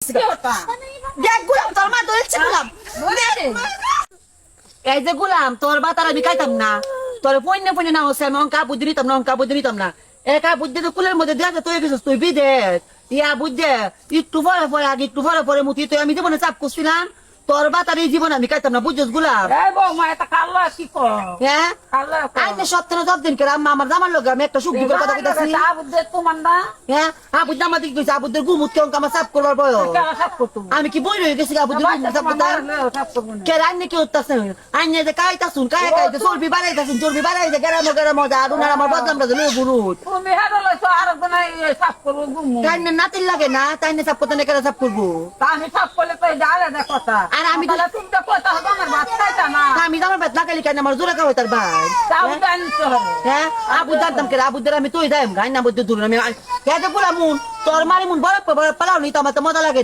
করছিস দেখ গুলাম তোর মা ধরেছে গুলাম এই যে গুলাম তোর বা তার আমি খাইতাম না তোর পয়নে পয়নে না হচ্ছে আমি অঙ্কা বুদ্ধি নিতাম না অঙ্কা বুদ্ধি নিতাম না একা বুদ্ধি তো কুলের মধ্যে দেওয়া তুই গেছিস তুই বিদেশ ইয়া বুঝছে একটু পরে পরে আগে একটু পরে পরে মুতি তুই আমি জীবনে চাপ করছিলাম তোর বা তার এই জীবন আমি খাইতাম না বুঝছিস গুলাম হ্যাঁ আইনে সপ্তাহে সব দিন কেরাম আমার জামার লোক আমি একটা সুখ দুঃখের কথা কইতাছি হ্যাঁ আবুদ্দা আমার দিকে কইছে আবুদ্দের গুমুত কেমন আমার সাফ করবার বয়স আমি কি বই রয়ে গেছি আবুদ্দের গুমুত সাফ করতে কে রান্নে কি হতাছে আইনে যে কাইতাছুন কাই কাইতে চর্বি বাড়াইতাছুন চর্বি বাড়াইতে গেরামো গেরামো যা আর উনার আমার বদনামটা দিলে গুরুত কাইনে নাতিল লাগে না তাইনে সাফ করতে না কেন সাফ করবো আর আমি আমি আমার বেত লাগাইলি কেন আমার জোরে খাওয়াই তার ভাই হ্যাঁ আবু জানতাম কে আবুদের আমি তুই যাই গাই না বুদ্ধি দূর আমি তোর মারি মুন বড় পালাও নি তো আমার তো মজা লাগে